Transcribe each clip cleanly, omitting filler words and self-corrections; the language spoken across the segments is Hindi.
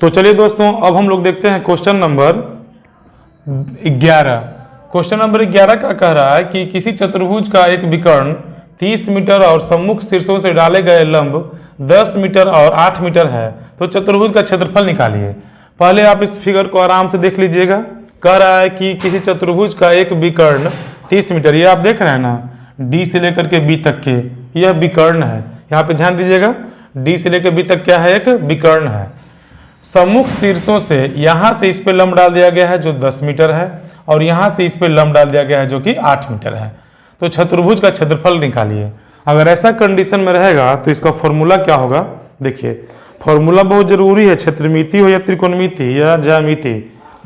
तो चलिए दोस्तों, अब हम लोग देखते हैं क्वेश्चन नंबर 11। क्वेश्चन नंबर 11 का कह रहा है कि किसी चतुर्भुज का एक विकर्ण 30 मीटर और सम्मुख शीर्षों से डाले गए लंब 10 मीटर और 8 मीटर है, तो चतुर्भुज का क्षेत्रफल निकालिए। पहले आप इस फिगर को आराम से देख लीजिएगा। कह रहा है कि किसी चतुर्भुज का एक विकर्ण 30 मीटर, ये आप देख रहे हैं ना, डी से लेकर के बी तक के यह विकर्ण है। यहाँ पे ध्यान दीजिएगा, डी से लेकर बी तक क्या है, एक विकर्ण है। सम्मुख शीर्षों से यहाँ से इस पे लंब डाल दिया गया है जो 10 मीटर है, और यहाँ से इस पे लंब डाल दिया गया है जो कि 8 मीटर है। तो चतुर्भुज का क्षेत्रफल निकालिए। अगर ऐसा कंडीशन में रहेगा तो इसका फॉर्मूला क्या होगा, देखिए फॉर्मूला बहुत जरूरी है, क्षेत्रमिति हो या त्रिकोणमिति या ज्यामिति,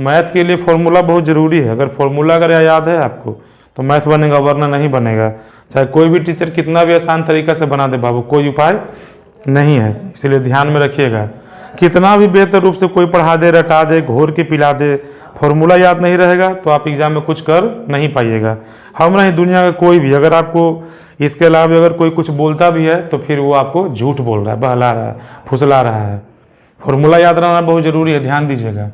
मैथ के लिए फॉर्मूला बहुत जरूरी है। अगर फॉर्मूला अगर याद है आपको तो मैथ बनेगा, वरना नहीं बनेगा। चाहे कोई भी टीचर कितना भी आसान तरीका से बना दे बाबू, कोई उपाय नहीं है, इसलिए ध्यान में रखिएगा। कितना भी बेहतर रूप से कोई पढ़ा दे, रटा दे, घोर के पिला दे, फॉर्मूला याद नहीं रहेगा तो आप एग्जाम में कुछ कर नहीं पाइएगा। हम नहीं, दुनिया का कोई भी अगर आपको इसके अलावा अगर कोई कुछ बोलता भी है तो फिर वो आपको झूठ बोल रहा है, बहला रहा है, फुसला रहा है। फॉर्मूला याद रहना बहुत जरूरी है, ध्यान दीजिएगा।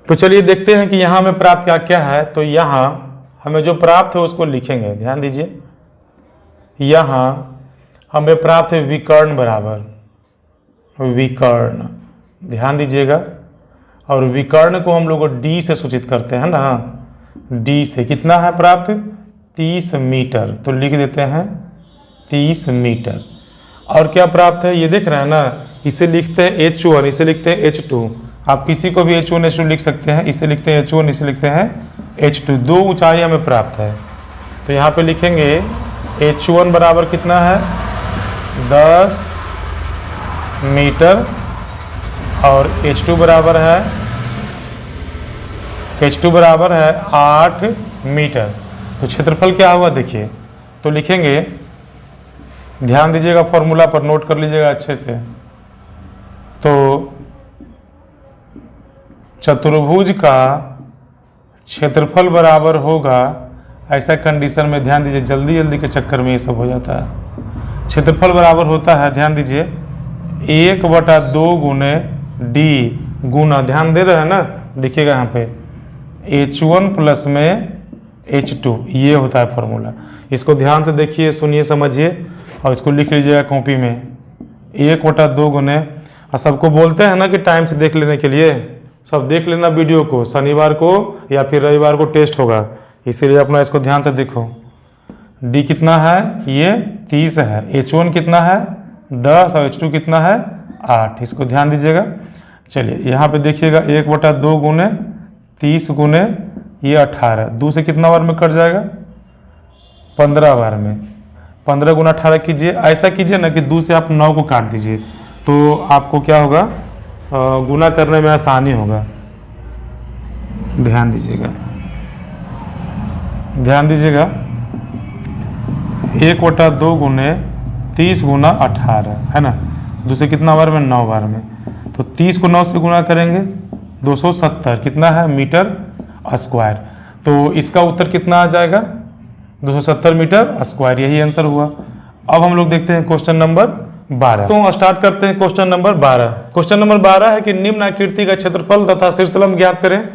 तो चलिए देखते हैं कि यहाँ हमें प्राप्त क्या क्या है। तो यहाँ हमें जो प्राप्त है उसको लिखेंगे, ध्यान दीजिए। यहाँ हमें प्राप्त है विकर्ण बराबर विकर्ण, ध्यान दीजिएगा। और विकर्ण को हम लोग डी से सूचित करते हैं ना, डी से कितना है प्राप्त, 30 मीटर, तो लिख देते हैं 30 मीटर। और क्या प्राप्त है ये देख रहे हैं ना, इसे लिखते हैं H1, इसे लिखते हैं H2। आप किसी को भी H1 H2 लिख सकते हैं, इसे लिखते हैं H1, इसे लिखते हैं H2। दो ऊंचाई हमें प्राप्त है, तो यहाँ पे लिखेंगे H1 बराबर कितना है, 10 मीटर, और H2 बराबर है 8 मीटर। तो क्षेत्रफल क्या हुआ देखिए, तो लिखेंगे, ध्यान दीजिएगा, फॉर्मूला पर नोट कर लीजिएगा अच्छे से। तो चतुर्भुज का क्षेत्रफल बराबर होगा, ऐसा कंडीशन में ध्यान दीजिए, जल्दी जल्दी के चक्कर में ये सब हो जाता है। क्षेत्रफल बराबर होता है, ध्यान दीजिए, 1/2 गुने डी गुना, ध्यान दे रहे हैं ना, देखिएगा यहाँ पे H1 प्लस में H2, ये होता है फॉर्मूला। इसको ध्यान से देखिए, सुनिए, समझिए, और इसको लिख लीजिएगा कॉपी में। 1/2 गुने, और सबको बोलते हैं ना कि टाइम से देख लेने के लिए, सब देख लेना वीडियो को, शनिवार को या फिर रविवार को टेस्ट होगा, इसीलिए अपना इसको ध्यान से देखो। डी कितना है, ये 30 है, H1 कितना है 10, और H2 कितना है 8, इसको ध्यान दीजिएगा। चलिए यहाँ पे देखिएगा, 1/2 गुने 30 गुने ये 18, 2 से कितना बार में कट जाएगा, 15 बार में। 15 गुना 18 कीजिए, ऐसा कीजिए ना कि 2 से आप 9 को काट दीजिए, तो आपको क्या होगा, गुना करने में आसानी होगा। ध्यान दीजिएगा, ध्यान दीजिएगा, 1/2 गुने 30 गुना 18 है ना, 2 से कितना बार में, 9 बार में। तो 30 को 9 से गुना करेंगे, 270 कितना है मीटर स्क्वायर। तो इसका उत्तर कितना आ जाएगा, 270 मीटर स्क्वायर, यही आंसर हुआ। अब हम लोग देखते हैं क्वेश्चन नंबर 12। तो स्टार्ट करते हैं क्वेश्चन नंबर 12। क्वेश्चन नंबर 12 है कि निम्न आकृति का क्षेत्रफल तथा शीर्षलंब ज्ञात करें।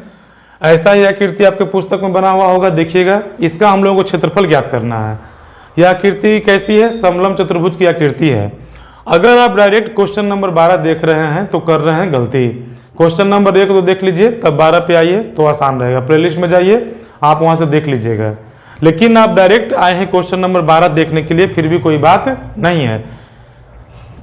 ऐसा ही आकृति आपके पुस्तक में बना हुआ होगा, देखिएगा। इसका हम लोगों को क्षेत्रफल ज्ञात करना है। यह आकृति कैसी है, समलंब चतुर्भुज की आकृति है। अगर आप डायरेक्ट क्वेश्चन नंबर 12 देख रहे हैं तो कर रहे हैं गलती। क्वेश्चन नंबर 1 तो देख लीजिए, तब 12 पे आइए तो आसान रहेगा। प्लेलिस्ट में जाइए, आप वहां से देख लीजिएगा। लेकिन आप डायरेक्ट आए हैं क्वेश्चन नंबर 12 देखने के लिए, फिर भी कोई बात नहीं है।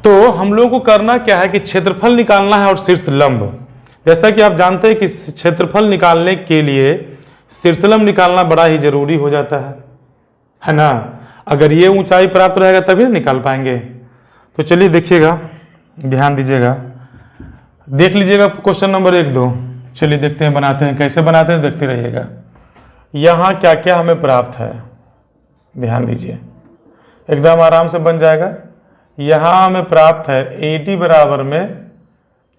तो हम लोगों को करना क्या है कि क्षेत्रफल निकालना है और शीर्षलंब। जैसा कि आप जानते हैं कि क्षेत्रफल निकालने के लिए शीर्षलंब निकालना बड़ा ही जरूरी हो जाता है ना। अगर ये ऊंचाई प्राप्त रहेगा तभी निकाल पाएंगे। तो चलिए देखिएगा, ध्यान दीजिएगा, देख लीजिएगा क्वेश्चन नंबर 1 2। चलिए देखते हैं, बनाते हैं, कैसे बनाते हैं देखते रहिएगा। यहाँ क्या क्या हमें प्राप्त है, ध्यान दीजिए, एकदम आराम से बन जाएगा। यहाँ हमें प्राप्त है AD बराबर में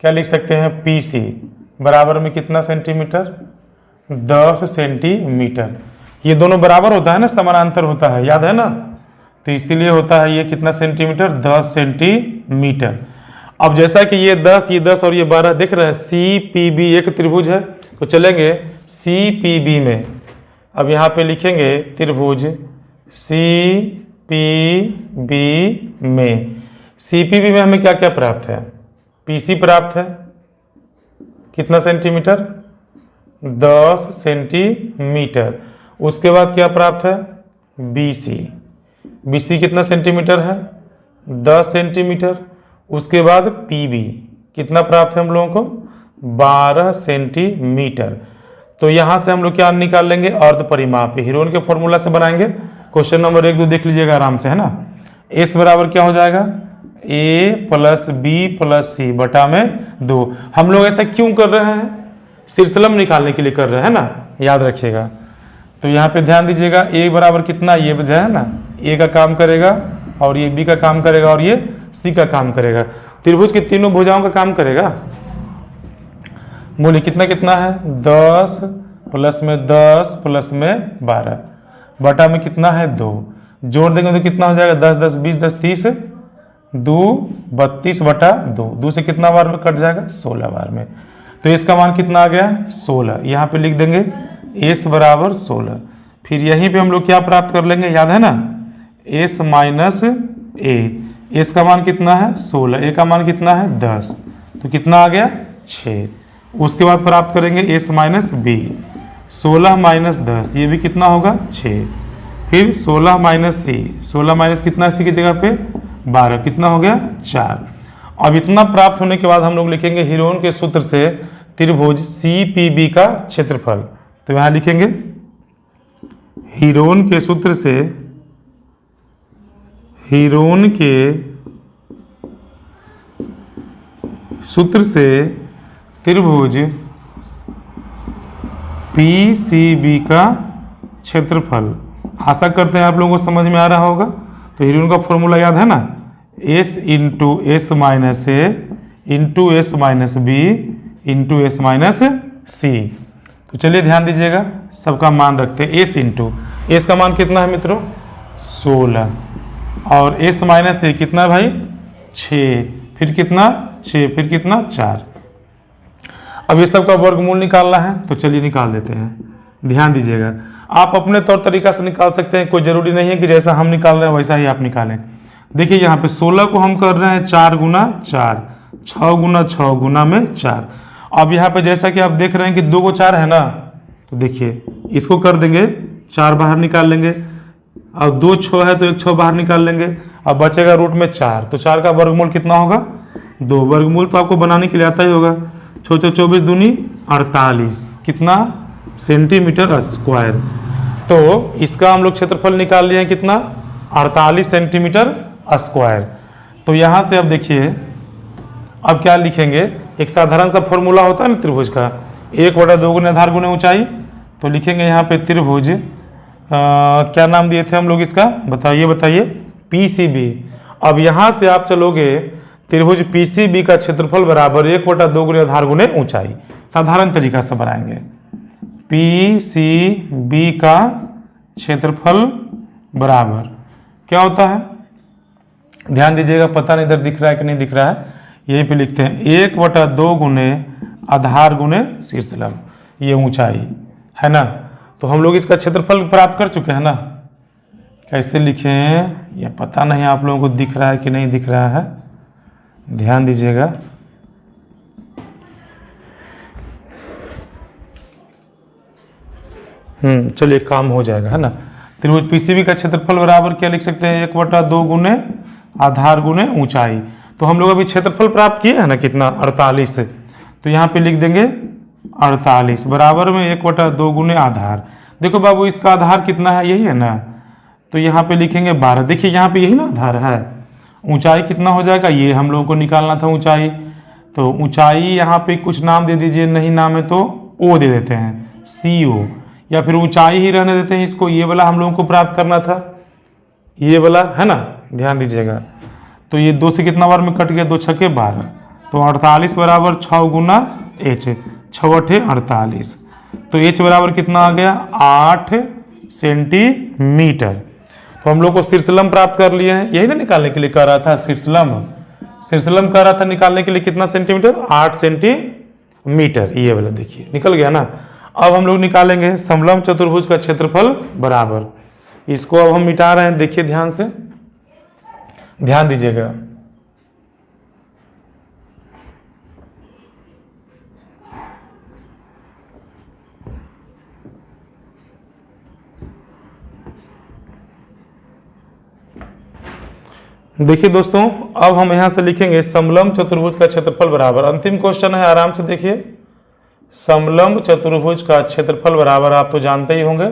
क्या लिख सकते हैं, PC बराबर में कितना सेंटीमीटर, 10 सेंटीमीटर। ये दोनों बराबर होता है ना, समानांतर होता है, याद है ना, तो इसीलिए होता है ये कितना सेंटीमीटर, 10 सेंटीमीटर। अब जैसा कि ये 10 और ये 12 देख रहे हैं, सी पी बी एक त्रिभुज है, तो चलेंगे सी पी बी में। अब यहाँ पे लिखेंगे त्रिभुज सी पी बी में। सी पी बी में हमें क्या क्या प्राप्त है? पी सी प्राप्त है, कितना सेंटीमीटर? 10 सेंटीमीटर। उसके बाद क्या प्राप्त है? B C. बी सी कितना सेंटीमीटर है? 10 सेंटीमीटर। उसके बाद पी बी कितना प्राप्त है हम लोगों को? 12 सेंटीमीटर। तो यहाँ से हम लोग क्या निकाल लेंगे? अर्ध परिमाप। हीरोन के फॉर्मूला से बनाएंगे। क्वेश्चन नंबर 1 2 देख लीजिएगा आराम से, है ना। एस बराबर क्या हो जाएगा? ए प्लस बी प्लस सी बटा में 2। हम लोग ऐसा क्यों कर रहे हैं? शीर्षलम निकालने के लिए कर रहे हैं ना, याद रखिएगा। तो यहाँ पे ध्यान दीजिएगा, ए बराबर कितना? ये है ना, ए का काम करेगा और ये बी का काम करेगा और ये सी का काम करेगा। त्रिभुज की तीनों भुजाओं का काम करेगा। बोलिए कितना कितना है? 10 प्लस में 10 प्लस में 12 बटा में कितना है? 2। जोड़ देंगे तो कितना हो जाएगा? 10 10 20 10 30 2 32 बटा 2। 2 से कितना बार में कट जाएगा? 16 बार में। तो इसका मान कितना आ गया? 16। यहाँ पे लिख देंगे एस बराबर 16। फिर यहीं पे हम लोग क्या प्राप्त कर लेंगे, याद है ना? एस माइनस ए। एस का मान कितना है? 16। ए का मान कितना है? 10। तो कितना आ गया? 6। उसके बाद प्राप्त करेंगे एस माइनस बी। 16 माइनस 10, ये भी कितना होगा? 6। फिर 16 माइनस सी। 16 माइनस कितना सी की जगह पे? 12। कितना हो गया? 4। अब इतना प्राप्त होने के बाद हम लोग लिखेंगे हीरोन के सूत्र से त्रिभुज सी पी बी का क्षेत्रफल। तो यहाँ लिखेंगे हीरोन के सूत्र से, हीरोन के सूत्र से त्रिभुज पी सी बी का क्षेत्रफल। आशा करते हैं आप लोगों को समझ में आ रहा होगा। तो हीरोन का फॉर्मूला याद है ना? S into S minus A into S minus B into S minus C. तो चलिए ध्यान दीजिएगा, सबका मान रखते हैं। एस इंटू एस का मान कितना है मित्रों? 16। और एस माइनस ए कितना भाई? 6। फिर कितना? 6। फिर कितना? 4। अब ये सब का वर्गमूल निकालना है, तो चलिए निकाल देते हैं। ध्यान दीजिएगा, आप अपने तौर तरीका से निकाल सकते हैं, कोई ज़रूरी नहीं है कि जैसा हम निकाल रहे हैं वैसा ही आप निकालें। देखिए यहाँ पे 16 को हम कर रहे हैं 4 गुना 4, 6 गुना 6 गुना में 4। अब यहाँ पे जैसा कि आप देख रहे हैं कि 2 को 4 है ना, तो देखिए इसको कर देंगे 4 बाहर निकाल लेंगे। अब 2 6 है तो 1 6 बाहर निकाल लेंगे। अब बचेगा रूट में 4, तो 4 का वर्गमूल कितना होगा? 2। वर्गमूल तो आपको बनाने के लिए आता ही होगा। 24 दूनी 48, कितना? Centimetre square. तो इसका हम लोग क्षेत्रफल निकाल लिए हैं कितना? 48 सेंटीमीटर स्क्वायर। तो यहाँ से अब देखिए, अब क्या लिखेंगे? एक साधारण सा फॉर्मूला होता है ना त्रिभुज का, 1/2 गुने आधार गुने ऊंचाई। तो लिखेंगे यहाँ पे त्रिभुज क्या नाम दिए थे हम लोग इसका? बताइए। P C B. अब यहाँ से आप चलोगे त्रिभुज पी सी बी का क्षेत्रफल बराबर 1/2 गुने आधार गुने ऊंचाई। साधारण तरीका से बनाएंगे। पी सी बी का क्षेत्रफल बराबर क्या होता है? ध्यान दीजिएगा, पता नहीं इधर दिख रहा है कि नहीं दिख रहा है, यहीं पे लिखते हैं 1/2 गुने आधार गुने शीर्षलंब, ये ऊंचाई है ना। तो हम लोग इसका क्षेत्रफल प्राप्त कर चुके हैं ना। कैसे लिखें ये पता नहीं आप लोगों को दिख रहा है कि नहीं दिख रहा है, ध्यान दीजिएगा। चलिए काम हो जाएगा, है ना। त्रिभुज पीसीबी का क्षेत्रफल बराबर क्या लिख सकते हैं? 1/2 गुने आधार गुने ऊंचाई। तो हम लोग अभी क्षेत्रफल प्राप्त किए हैं ना, कितना? 48। तो यहाँ पे लिख देंगे 48 बराबर में 1/2 गुने आधार। देखो बाबू इसका आधार कितना है? यही है ना। तो यहाँ पे लिखेंगे 12। देखिए यहाँ पे यही ना आधार है। ऊंचाई कितना हो जाएगा? ये हम लोगों को निकालना था ऊंचाई। तो ऊंचाई यहाँ पे कुछ नाम दे दीजिए, नहीं नाम है तो ओ दे देते हैं, CO, या फिर ऊंचाई ही रहने देते हैं इसको। ये वाला हम लोगों को प्राप्त करना था, ये वाला, है ना। ध्यान दीजिएगा, तो ये 2 से कितना बार में कट गया? 2 छक्के 12। तो 48 बराबर 6 गुना H, 6 8 48। तो H बराबर कितना आ गया? 8 सेंटीमीटर। तो हम लोग को शीर्षलंब प्राप्त कर लिए हैं, यही ना निकालने के लिए कह रहा था शीर्षलंब। शीर्षलंब कह रहा था निकालने के लिए कितना सेंटीमीटर, 8 सेंटीमीटर। ये वाला देखिए निकल गया ना। अब हम लोग निकालेंगे समलंब चतुर्भुज का क्षेत्रफल बराबर। इसको अब हम मिटा रहे हैं, देखिए ध्यान से, ध्यान दीजिएगा। देखिए दोस्तों, अब हम यहां से लिखेंगे समलंब चतुर्भुज का क्षेत्रफल बराबर, अंतिम क्वेश्चन है, आराम से देखिए। समलंब चतुर्भुज का क्षेत्रफल बराबर, आप तो जानते ही होंगे,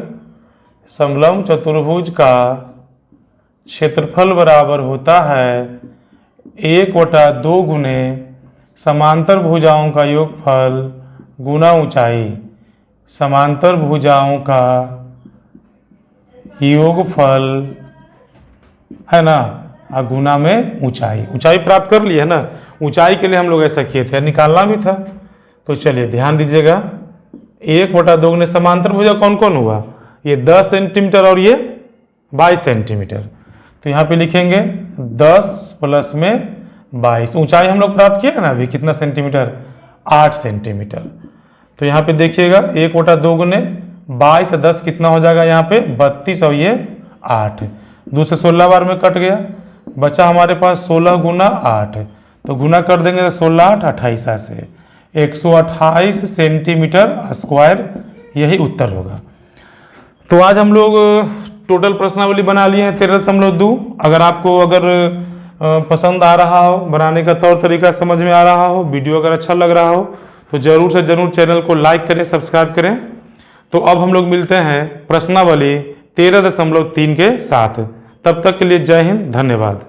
समलंब चतुर्भुज का क्षेत्रफल बराबर होता है 1/2 गुने समांतर भुजाओं का योगफल गुना ऊंचाई। समांतर भुजाओं का योगफल है ना, गुना में ऊंचाई। ऊंचाई प्राप्त कर ली है ना, ऊंचाई के लिए हम लोग ऐसा किए थे, निकालना भी था। तो चलिए ध्यान दीजिएगा, 1/2 गुने समांतर भुजा कौन कौन हुआ, ये 10 सेंटीमीटर और ये 22 सेंटीमीटर। तो यहाँ पे लिखेंगे 10 प्लस में 22। ऊंचाई हम लोग प्राप्त किया है ना अभी, कितना सेंटीमीटर, 8 सेंटीमीटर। तो यहाँ पे देखिएगा 1/2 गुने 22 से 10 कितना हो जाएगा यहाँ पे 32 और ये 8, 2 से 16 बार में कट गया, बचा हमारे पास 16 गुना 8। तो गुना कर देंगे तो 16 8 28 से 128 सेंटीमीटर स्क्वायर, यही उत्तर होगा। तो आज हम लोग टोटल प्रश्नावली बना लिए हैं 13.2। अगर आपको पसंद आ रहा हो, बनाने का तौर तरीका समझ में आ रहा हो, वीडियो अगर अच्छा लग रहा हो तो जरूर से जरूर चैनल को लाइक करें, सब्सक्राइब करें। तो अब हम लोग मिलते हैं प्रश्नावली 13.3 के साथ। तब तक के लिए जय हिंद, धन्यवाद।